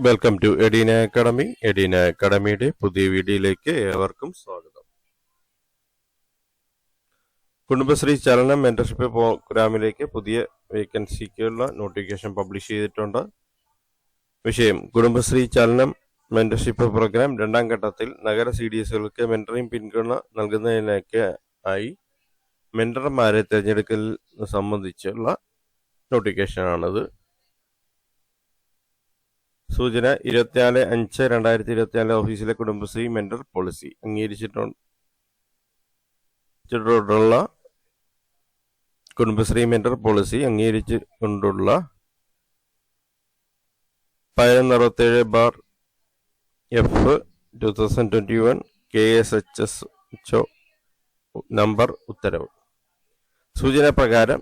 Welcome to Edina academy. Edina അക്കാഡമിയുടെ പുതിയ വീഡിയോയിലേക്ക് ഏവർക്കും സ്വാഗതം. കുടുംബശ്രീ ചലന മെന്റർഷിപ്പ് പ്രോഗ്രാമിലേക്ക് പുതിയ വേക്കൻസിക്കുള്ള നോട്ടിഫിക്കേഷൻ പബ്ലിഷ് ചെയ്തിട്ടുണ്ട്. വിഷയം: കുടുംബശ്രീ ചലനം മെന്റർഷിപ്പ് പ്രോഗ്രാം രണ്ടാം ഘട്ടത്തിൽ നഗര CDSകൾക്ക് മെന്ററിംഗ് പിന്തുണ നൽകുന്നതിനായി മെന്റർമാരെ തിരഞ്ഞെടുക്കൽ സംബന്ധിച്ചുള്ള നോട്ടിഫിക്കേഷനാണിത്. സൂചന: 24/5/2024 ഓഫീസിലെ കുടുംബശ്രീ മെന്റർ പോളിസി അംഗീകരിച്ചിട്ടുള്ള കുടുംബശ്രീ മെന്റർ പോളിസി അംഗീകരിച്ചുകൊണ്ടുള്ള 1167/F/2021 KSHO നമ്പർ ഉത്തരവ്. സൂചന പ്രകാരം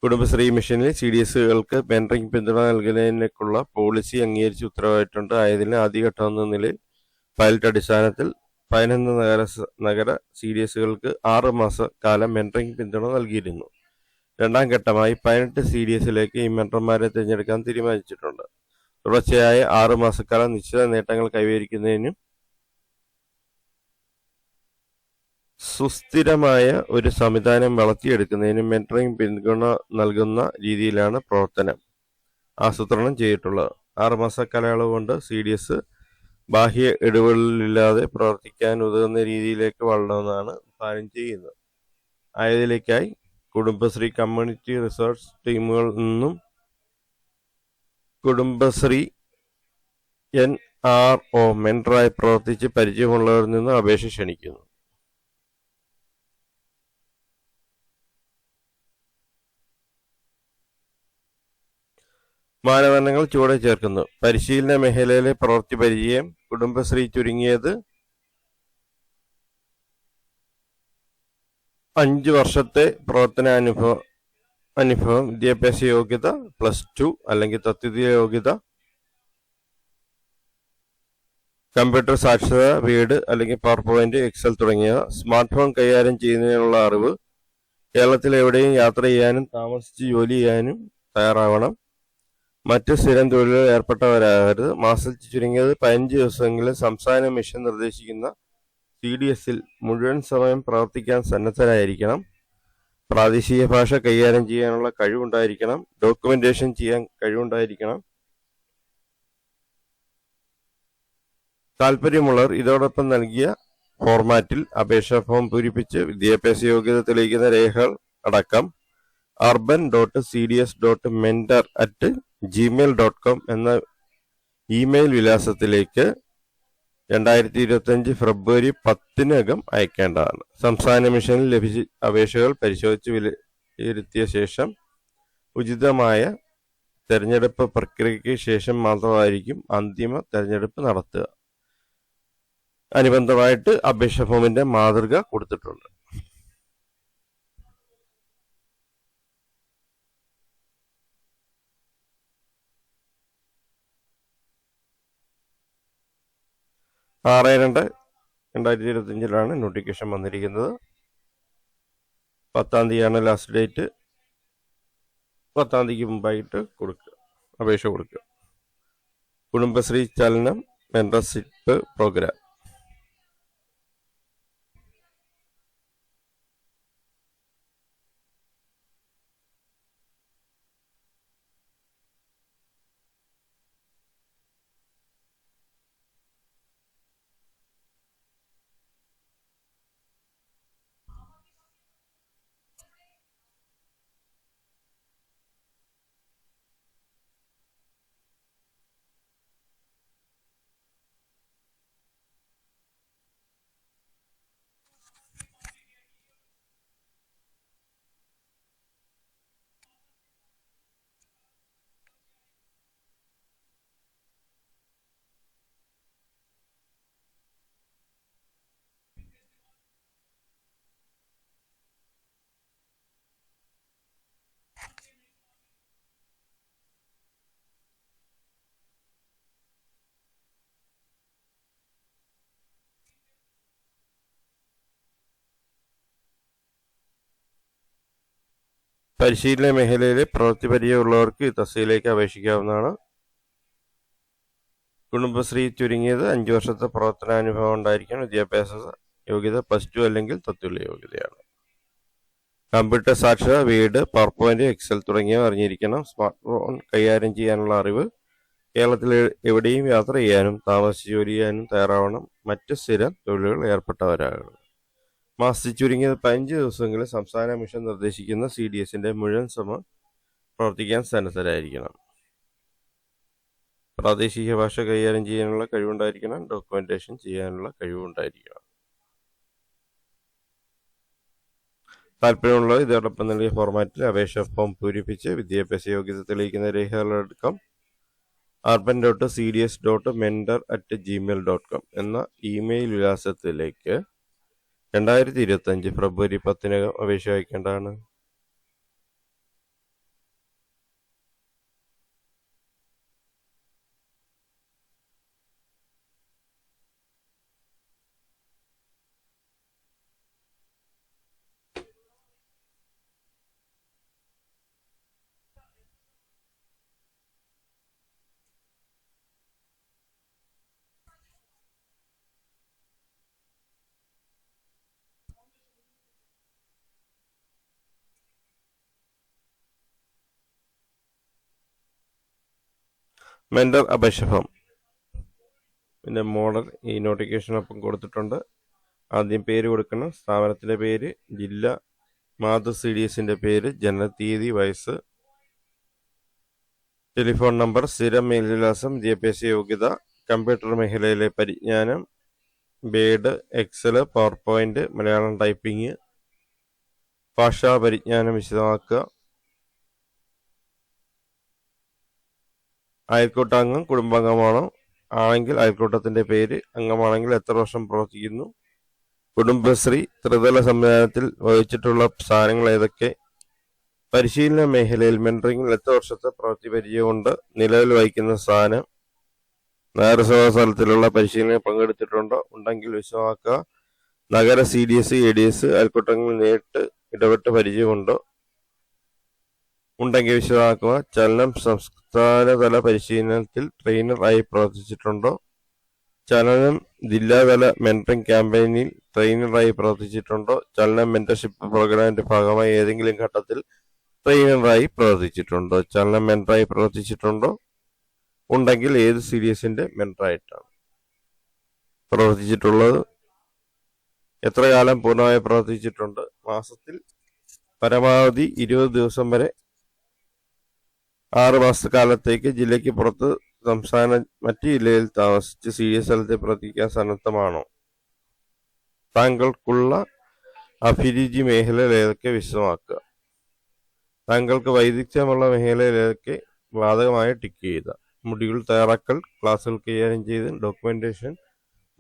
കുടുംബശ്രീ മിഷനിൽ CDSകൾക്ക് മെന്ററിംഗ് പിന്തുണ നൽകുന്നതിനുള്ള പോളിസി അംഗീകരിച്ച് ഉത്തരവായിട്ടുണ്ട്. ആയതിനാൽ ആദ്യഘട്ടം എന്ന നിലയിൽ പൈലറ്റ് അടിസ്ഥാനത്തിൽ 11 നഗര CDSകൾക്ക് 6 മാസക്കാലം മെന്ററിംഗ് പിന്തുണ നൽകിയിരുന്നു. രണ്ടാം ഘട്ടമായി 18 CDSലേക്ക് ഈ മെന്റർമാരെ തിരഞ്ഞെടുക്കാൻ തീരുമാനിച്ചിട്ടുണ്ട്. തുടർച്ചയായ 6 മാസക്കാലം നിശ്ചിത നേട്ടങ്ങൾ കൈവരിക്കുന്നതിനും സുസ്ഥിരമായ ഒരു സംവിധാനം വളർത്തിയെടുക്കുന്നതിനും മെന്ററിംഗ് പിന്തുണ നൽകുന്ന രീതിയിലാണ് പ്രവർത്തനം ആസൂത്രണം ചെയ്തിട്ടുള്ളത്. 6 മാസ കാലയളവ് കൊണ്ട് CDS ബാഹ്യ ഇടപെടലില്ലാതെ പ്രവർത്തിക്കാൻ ഉതകുന്ന രീതിയിലേക്ക് വളരണമെന്നാണ് പ്ലാൻ ചെയ്യുന്നത്. ആയതിലേക്കായി കുടുംബശ്രീ കമ്മ്യൂണിറ്റി റിസോഴ്സ് ടീമുകളിൽ നിന്നും കുടുംബശ്രീ NRO മെന്ററായി പ്രവർത്തിച്ച് പരിചയമുള്ളവരിൽ നിന്ന് അപേക്ഷ ക്ഷണിക്കുന്നു. മാനദണ്ഡങ്ങൾ ചുവടെ ചേർക്കുന്നു. പരിശീലന മേഖലയിലെ പ്രവൃത്തി പരിചയം. കുടുംബശ്രീ ചുരുങ്ങിയത് 5 വർഷത്തെ പ്രവർത്തന അനുഭവം. വിദ്യാഭ്യാസ യോഗ്യത +2 അല്ലെങ്കിൽ തത്തുല്യ യോഗ്യത. കമ്പ്യൂട്ടർ സാക്ഷരത, വീഡ് അല്ലെങ്കിൽ PowerPoint, Excel തുടങ്ങിയവ. സ്മാർട്ട് ഫോൺ കൈകാര്യം ചെയ്യുന്നതിനുള്ള അറിവ്. കേരളത്തിൽ എവിടെയും യാത്ര ചെയ്യാനും താമസിച്ച് ജോലി ചെയ്യാനും തയ്യാറാവണം. മറ്റ് സ്ഥിരം തൊഴിലുകൾ ഏർപ്പെട്ടവരാകരുത്. മാസത്തിൽ ചുരുങ്ങിയത് 15 ദിവസമെങ്കിലും സംസ്ഥാന മിഷൻ നിർദ്ദേശിക്കുന്ന CDSൽ മുഴുവൻ സമയം പ്രവർത്തിക്കാൻ സന്നദ്ധരായിരിക്കണം. പ്രാദേശിക ഭാഷ കൈകാര്യം ചെയ്യാനുള്ള കഴിവുണ്ടായിരിക്കണം. ഡോക്യുമെന്റേഷൻ ചെയ്യാൻ കഴിവുണ്ടായിരിക്കണം. താല്പര്യമുള്ളവർ ഇതോടൊപ്പം നൽകിയ ഫോർമാറ്റിൽ അപേക്ഷാ ഫോം പൂരിപ്പിച്ച് വിദ്യാഭ്യാസ യോഗ്യത തെളിയിക്കുന്ന രേഖകൾ അടക്കം urban.cds.mentor@gmail.com എന്ന ഇമെയിൽ വിലാസത്തിലേക്ക് 2025 ഫെബ്രുവരി 10 അയക്കേണ്ടതാണ്. സംസ്ഥാന മിഷനിൽ ലഭിച്ച അപേക്ഷകൾ പരിശോധിച്ച് വിലയിരുത്തിയ ശേഷം ഉചിതമായ തെരഞ്ഞെടുപ്പ് പ്രക്രിയയ്ക്ക് ശേഷം മാത്രമായിരിക്കും അന്തിമ തെരഞ്ഞെടുപ്പ് നടത്തുക. അനുബന്ധമായിട്ട് അപേക്ഷാ ഫോമിന്റെ മാതൃക കൊടുത്തിട്ടുണ്ട്. ആറ് 2025 നോട്ടിഫിക്കേഷൻ വന്നിരിക്കുന്നത്. 10 തീയതിയാണ് ലാസ്റ്റ് ഡേറ്റ്. 10 തീയതിക്ക് മുമ്പായിട്ട് അപേക്ഷ കൊടുക്കുക. കുടുംബശ്രീ ചലനം മെന്റർഷിപ്പ് പ്രോഗ്രാം. പരിശീലന മേഖലയിലെ പ്രവൃത്തി പരിചയമുള്ളവർക്ക് ഈ തസ്തികയിലേക്ക് അപേക്ഷിക്കാവുന്നതാണ്. കുടുംബശ്രീ ചുരുങ്ങിയത് 5 വർഷത്തെ പ്രവർത്തനാനുഭവം ഉണ്ടായിരിക്കണം. വിദ്യാഭ്യാസ യോഗ്യത +2 അല്ലെങ്കിൽ തത്തുല്യ യോഗ്യതയാണ്. കമ്പ്യൂട്ടർ സാക്ഷരത, വീട്, പവർ പോയിന്റ്, എക്സൽ തുടങ്ങിയവ അറിഞ്ഞിരിക്കണം. സ്മാർട്ട് ഫോൺ കൈകാര്യം ചെയ്യാനുള്ള അറിവ്. കേരളത്തിൽ എവിടെയും യാത്ര ചെയ്യാനും താമസിച്ച് ജോലി ചെയ്യാനും തയ്യാറാവണം. മറ്റ് സ്ഥിര തൊഴിലുകൾ ഏർപ്പെട്ടവരാകണം. മാസത്തിൽ ചുരുങ്ങിയത് 15 ദിവസങ്ങളിൽ സംസ്ഥാന മിഷൻ നിർദ്ദേശിക്കുന്ന CDSന്റെ മുഴുവൻ സമയം പ്രവർത്തിക്കാൻ സന്നദ്ധരായിരിക്കണം. പ്രാദേശിക ഭാഷ കൈകാര്യം ചെയ്യാനുള്ള കഴിവുണ്ടായിരിക്കണം. ഡോക്യുമെന്റേഷൻ ചെയ്യാനുള്ള കഴിവുണ്ടായിരിക്കണം. താല്പര്യമുള്ളവർ ഇതോടൊപ്പം നൽകിയ ഫോർമാറ്റിൽ അപേക്ഷാ ഫോം പൂരിപ്പിച്ച് വിദ്യാഭ്യാസ യോഗ്യത തെളിയിക്കുന്ന രേഖകളടക്കം urban.cds.mentor@gmail.com എന്ന ഇമെയിൽ വിലാസത്തിലേക്ക് 2025 ഫെബ്രുവരി 10 അപേക്ഷ അയക്കേണ്ടതാണ്. മെന്റർ അപേക്ഷ ഫോം പിന്നെ മോഡൽ ഈ നോട്ടിഫിക്കേഷനൊപ്പം കൊടുത്തിട്ടുണ്ട്. ആദ്യം പേര് കൊടുക്കണം. സ്ഥാപനത്തിൻ്റെ പേര്, ജില്ല, മാതൃ CDSന്റെ പേര്, ജനനത്തീയതി, വയസ്സ്, ടെലിഫോൺ നമ്പർ, സ്ഥിരം മേൽവിലാസം, വിദ്യാഭ്യാസ യോഗ്യത, കമ്പ്യൂട്ടർ മേഖലയിലെ പരിജ്ഞാനം, Word, Excel, PowerPoint, Malayalam typing, ഭാഷാ പരിജ്ഞാനം വിശദമാക്കുക. അയൽക്കൂട്ടാംഗം കുടുംബാംഗമാണോ? ആണെങ്കിൽ അയൽക്കൂട്ടത്തിന്റെ പേര്, അംഗമാണെങ്കിൽ എത്ര വർഷം പ്രവർത്തിക്കുന്നു, കുടുംബശ്രീ ത്രിതല സംവിധാനത്തിൽ വഹിച്ചിട്ടുള്ള സ്ഥാനങ്ങൾ ഏതൊക്കെ, പരിശീലന മേഖലയിൽ മെന്ററിംഗിൽ എത്ര വർഷത്തെ പ്രവൃത്തി പരിചയമുണ്ട്, നിലവിൽ വഹിക്കുന്ന സ്ഥാനം, നഗരസഭാ സ്ഥലത്തിലുള്ള പരിശീലനം പങ്കെടുത്തിട്ടുണ്ടോ, ഉണ്ടെങ്കിൽ വിശദമാക്കുക. നഗര CDS ADS അയൽക്കൂട്ടങ്ങളിൽ നേരിട്ട് ഇടപെട്ട് പരിചയമുണ്ടോ, ഉണ്ടെങ്കിൽ വിശദമാക്കുക. ചലനം സംസ്ഥാനതല പരിശീലനത്തിൽ ട്രെയിനർ ആയി പ്രവർത്തിച്ചിട്ടുണ്ടോ, ചലനം ജില്ലാതല മെന്ററിംഗ് ക്യാമ്പയിനിൽ ട്രെയിനറായി പ്രവർത്തിച്ചിട്ടുണ്ടോ, ചലനം മെന്റർഷിപ്പ് പ്രോഗ്രാമിന്റെ ഭാഗമായി ഏതെങ്കിലും ഘട്ടത്തിൽ ട്രെയിനറായി പ്രവർത്തിച്ചിട്ടുണ്ടോ, ചലനം മെന്ററായി പ്രവർത്തിച്ചിട്ടുണ്ടോ, ഉണ്ടെങ്കിൽ ഏത് CDSന്റെ മെന്ററായിട്ടാണ് പ്രവർത്തിച്ചിട്ടുള്ളത്, എത്ര കാലം പൂർണ്ണമായി പ്രവർത്തിച്ചിട്ടുണ്ട്, മാസത്തിൽ പരമാവധി 20 ദിവസം വരെ 6 മാസക്കാലത്തേക്ക് ജില്ലയ്ക്ക് പുറത്ത് സംസ്ഥാന മറ്റ് ജില്ലയിൽ താമസിച്ച് CDS സ്ഥലത്തെ പ്രവർത്തിക്കാൻ സന്നദ്ധമാണോ, താങ്കൾക്കുള്ള അഭിരുചി മേഖലയിൽ ഏതൊക്കെ വിശദമാക്കുക, താങ്കൾക്ക് വൈദഗ്ധ്യമുള്ള മേഖലയിൽ ഏതൊക്കെ ബാധകമായി ടിക്ക് ചെയ്യുക, മൊഡ്യൂൾ തയ്യാറാക്കൽ, ക്ലാസുകൾ കൈകാര്യം ചെയ്ത് ഡോക്യുമെന്റേഷൻ,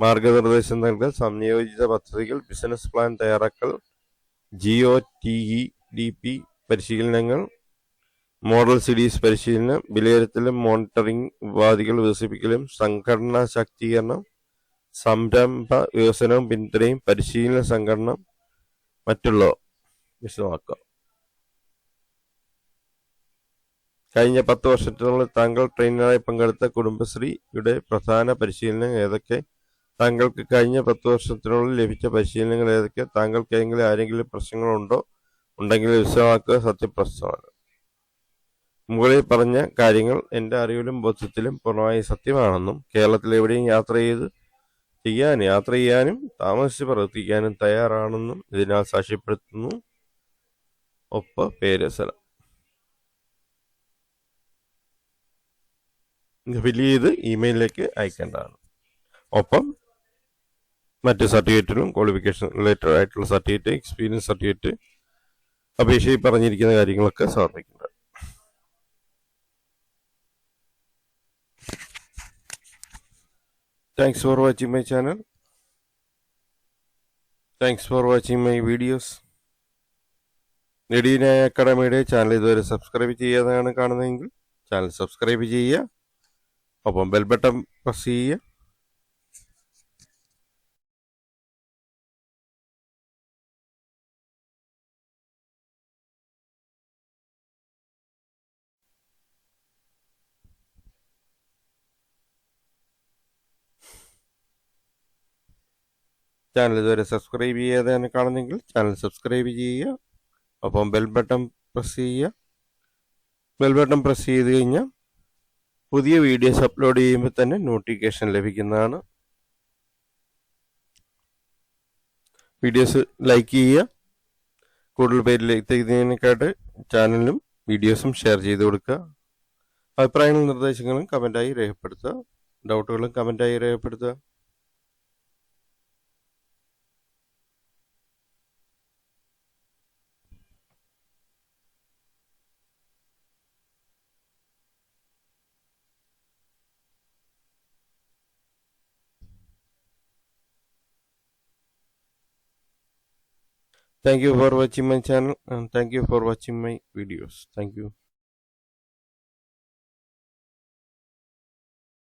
മാർഗനിർദ്ദേശം നൽകൽ, സംയോജിത പദ്ധതികൾ, ബിസിനസ് പ്ലാൻ തയ്യാറാക്കൽ, GOTEDP പരിശീലനങ്ങൾ, മോഡൽ CDS പരിശീലനം, വിലയിരുത്തലും മോണിറ്ററിംഗ്, ഉപാധികൾ വികസിപ്പിക്കലും, സംഘടനാ ശാക്തീകരണം, സംരംഭ വികസനവും പിന്തുണയും, പരിശീലന സംഘടന, മറ്റുള്ളവ വിശദമാക്കുക. കഴിഞ്ഞ 10 വർഷത്തിനുള്ളിൽ താങ്കൾ ട്രെയിനറായി പങ്കെടുത്ത കുടുംബശ്രീയുടെ പ്രധാന പരിശീലനം ഏതൊക്കെ, താങ്കൾക്ക് കഴിഞ്ഞ 10 വർഷത്തിനുള്ളിൽ ലഭിച്ച പരിശീലനങ്ങൾ ഏതൊക്കെ, താങ്കൾക്ക് ആരെങ്കിലും പ്രശ്നങ്ങളുണ്ടോ, ഉണ്ടെങ്കിൽ വിശദമാക്കുക. സത്യപ്രസ്താവന. മുകളിൽ പറഞ്ഞ കാര്യങ്ങൾ എൻ്റെ അറിവിലും ബോധ്യത്തിലും പൂർണ്ണമായി സത്യമാണെന്നും കേരളത്തിൽ എവിടെയും യാത്ര ചെയ്യാനും താമസിച്ച് പ്രവർത്തിക്കാനും തയ്യാറാണെന്നും ഇതിനാൽ സാക്ഷ്യപ്പെടുത്തുന്നു. ഒപ്പ്, പേര്, സ്ഥലം ഫില്ല് ചെയ്ത് ഇമെയിലിലേക്ക് അയക്കേണ്ടതാണ്. ഒപ്പം മറ്റ് സർട്ടിഫിക്കറ്റിലും ക്വാളിഫിക്കേഷൻ റിലേറ്റഡ് ആയിട്ടുള്ള സർട്ടിഫിക്കറ്റ്, എക്സ്പീരിയൻസ് സർട്ടിഫിക്കറ്റ്, അപേക്ഷയിൽ പറഞ്ഞിരിക്കുന്ന കാര്യങ്ങളൊക്കെ സമർപ്പിക്കേണ്ടത്. Thanks for watching my channel. Thanks for watching my videos. നെടിയനായ അക്കാഡമിയുടെ ചാനൽ ഇതുവരെ സബ്സ്ക്രൈബ് ചെയ്യാതെയാണ് കാണുന്നതെങ്കിൽ ചാനൽ സബ്സ്ക്രൈബ് ചെയ്യുക. ഒപ്പം ബെൽ ബട്ടൺ പ്രസ് ചെയ്യുക. ചാനൽ ഇതുവരെ സബ്സ്ക്രൈബ് ചെയ്യാതെ തന്നെ കാണുന്നെങ്കിൽ ചാനൽ സബ്സ്ക്രൈബ് ചെയ്യുക. ഒപ്പം ബെൽ ബട്ടൺ പ്രസ് ചെയ്യുക. ബെൽ ബട്ടൺ പ്രസ് ചെയ്ത് കഴിഞ്ഞാൽ പുതിയ വീഡിയോസ് അപ്ലോഡ് ചെയ്യുമ്പോൾ തന്നെ നോട്ടിഫിക്കേഷൻ ലഭിക്കുന്നതാണ്. വീഡിയോസ് ലൈക്ക് ചെയ്യുക. കൂടുതൽ പേരിലേക്ക് എത്തുന്നതിനെക്കാട്ട് ചാനലിലും വീഡിയോസും ഷെയർ ചെയ്ത് കൊടുക്കുക. അഭിപ്രായങ്ങളും നിർദ്ദേശങ്ങളും കമൻറ്റായി രേഖപ്പെടുത്തുക. ഡൗട്ടുകളും കമൻറ്റായി രേഖപ്പെടുത്തുക. Thank you for watching my channel and thank you for watching my videos. Thank you.